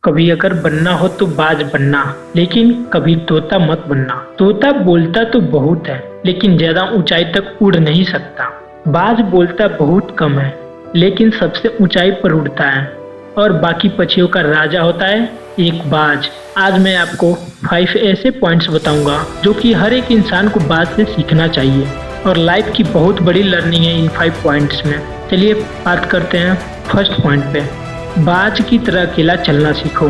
कभी अगर बनना हो तो बाज बनना, लेकिन कभी तोता मत बनना। तोता बोलता तो बहुत है, लेकिन ज्यादा ऊंचाई तक उड़ नहीं सकता। बाज बोलता बहुत कम है, लेकिन सबसे ऊंचाई पर उड़ता है और बाकी पक्षियों का राजा होता है एक बाज। आज मैं आपको 5 ऐसे पॉइंट्स बताऊंगा जो कि हर एक इंसान को बाज से सीखना चाहिए और लाइफ की बहुत बड़ी लर्निंग है इन 5 पॉइंट्स में। चलिए बात करते हैं फर्स्ट पॉइंट पे। बाज की तरह अकेला चलना सीखो।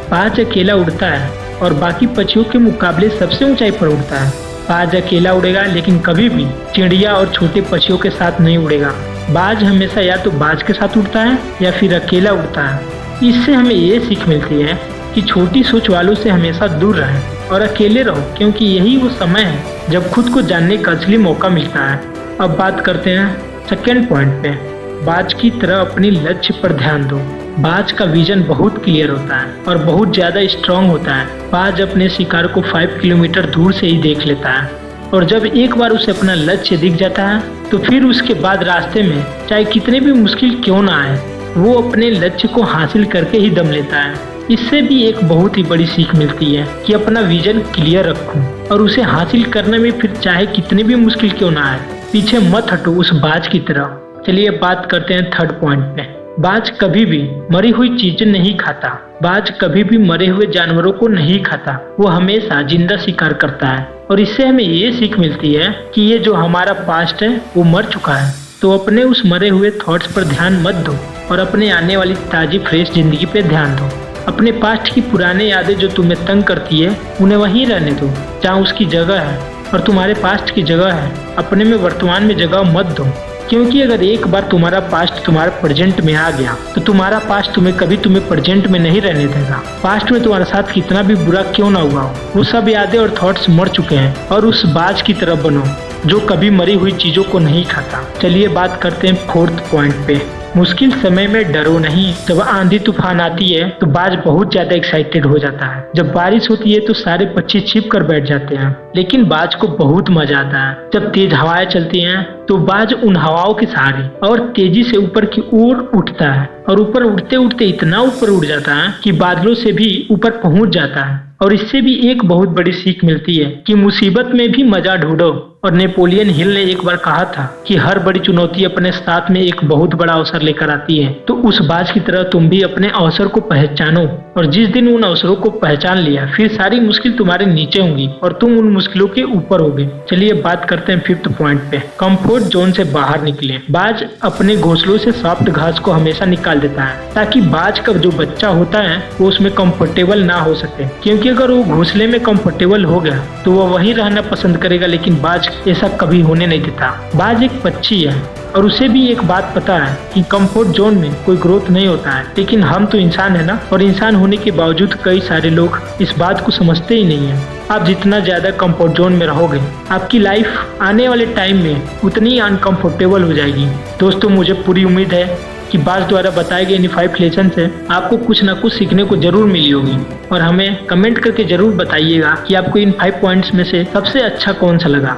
बाज अकेला उड़ता है और बाकी पक्षियों के मुकाबले सबसे ऊंचाई पर उड़ता है। बाज अकेला उड़ेगा, लेकिन कभी भी चिड़िया और छोटे पक्षियों के साथ नहीं उड़ेगा। बाज हमेशा या तो बाज के साथ उड़ता है या फिर अकेला उड़ता है। इससे हमें ये सीख मिलती है कि छोटी सोच वालों से हमेशा दूर रहें और अकेले रहो, क्योंकि यही वो समय है जब खुद को जानने का असली मौका मिलता है। अब बात करते हैं सेकेंड पॉइंट पे। बाज की तरह अपने लक्ष्य पर ध्यान दो। बाज का विजन बहुत क्लियर होता है और बहुत ज्यादा स्ट्रांग होता है। बाज अपने शिकार को 5 किलोमीटर दूर से ही देख लेता है और जब एक बार उसे अपना लक्ष्य दिख जाता है तो फिर उसके बाद रास्ते में चाहे कितने भी मुश्किल क्यों ना आए, वो अपने लक्ष्य को हासिल करके ही दम लेता है। इससे भी एक बहुत ही बड़ी सीख मिलती है कि अपना विजन क्लियर रखो और उसे हासिल करने में फिर चाहे कितने भी मुश्किल क्यों ना आए, पीछे मत हटो उस बाज की तरह। चलिए बात करते हैं थर्ड पॉइंट पे। बाज कभी भी मरी हुई चीजें नहीं खाता। बाज कभी भी मरे हुए जानवरों को नहीं खाता, वो हमेशा जिंदा शिकार करता है और इससे हमें ये सीख मिलती है कि ये जो हमारा पास्ट है वो मर चुका है, तो अपने उस मरे हुए थॉट्स पर ध्यान मत दो और अपने आने वाली ताजी फ्रेश जिंदगी पे ध्यान दो। अपने पास्ट की पुरानी यादें जो तुम्हें तंग करती है उन्हें वहीं रहने दो जहाँ उसकी जगह है और तुम्हारे पास्ट की जगह है। अपने में वर्तमान में जगह मत दो, क्योंकि अगर एक बार तुम्हारा पास्ट तुम्हारे प्रेजेंट में आ गया तो तुम्हारा पास्ट तुम्हें प्रेजेंट में नहीं रहने देगा। पास्ट में तुम्हारे साथ कितना भी बुरा क्यों ना हुआ हो, वो सब यादें और थॉट्स मर चुके हैं और उस बाज की तरह बनो जो कभी मरी हुई चीजों को नहीं खाता। चलिए बात करते हैं फोर्थ पॉइंट पे। मुश्किल समय में डरो नहीं। जब आंधी तूफान आती है तो बाज बहुत ज्यादा एक्साइटेड हो जाता है। जब बारिश होती है तो सारे पक्षी छिप कर बैठ जाते हैं, लेकिन बाज को बहुत मजा आता है जब तेज हवाएं चलती हैं तो बाज उन हवाओं के सहारे और तेजी से ऊपर की ओर उठता है और ऊपर उड़ते उड़ते इतना ऊपर उड़ जाता है कि बादलों से भी ऊपर पहुंच जाता है। और इससे भी एक बहुत बड़ी सीख मिलती है कि मुसीबत में भी मजा ढूंढो। और नेपोलियन हिल ने एक बार कहा था कि हर बड़ी चुनौती अपने साथ में एक बहुत बड़ा अवसर लेकर आती है। तो उस बाज की तरह तुम भी अपने अवसर को पहचानो और जिस दिन उन अवसरों को पहचान लिया फिर सारी मुश्किल तुम्हारे नीचे होंगी और तुम उन मुश्किलों के ऊपर होगे। चलिए बात करते हैं फिफ्थ पॉइंट पे। कंफर्ट जोन से बाहर निकले। बाज अपने घोंसलों से सॉफ्ट घास को हमेशा निकाल देता है ताकि बाज का जो बच्चा होता है वो उसमें कंफर्टेबल ना हो सके, क्योंकि अगर वो घोंसले में कंफर्टेबल हो गया तो वो वहीं रहना पसंद करेगा, लेकिन बाज ऐसा कभी होने नहीं देता। बाज एक पक्षी है और उसे भी एक बात पता है कि कंफर्ट जोन में कोई ग्रोथ नहीं होता है, लेकिन हम तो इंसान है ना, और इंसान होने के बावजूद कई सारे लोग इस बात को समझते ही नहीं है। आप जितना ज्यादा कंफर्ट जोन में रहोगे आपकी लाइफ आने वाले टाइम में उतनी अनकंफर्टेबल हो जाएगी। दोस्तों, मुझे पूरी उम्मीद है कि बाज द्वारा बताए गए इन 5 लेसन से आपको कुछ ना कुछ सीखने को जरूर मिली होगी और हमें कमेंट करके जरूर बताइएगा कि आपको इन 5 पॉइंट्स में से सबसे अच्छा कौन सा लगा।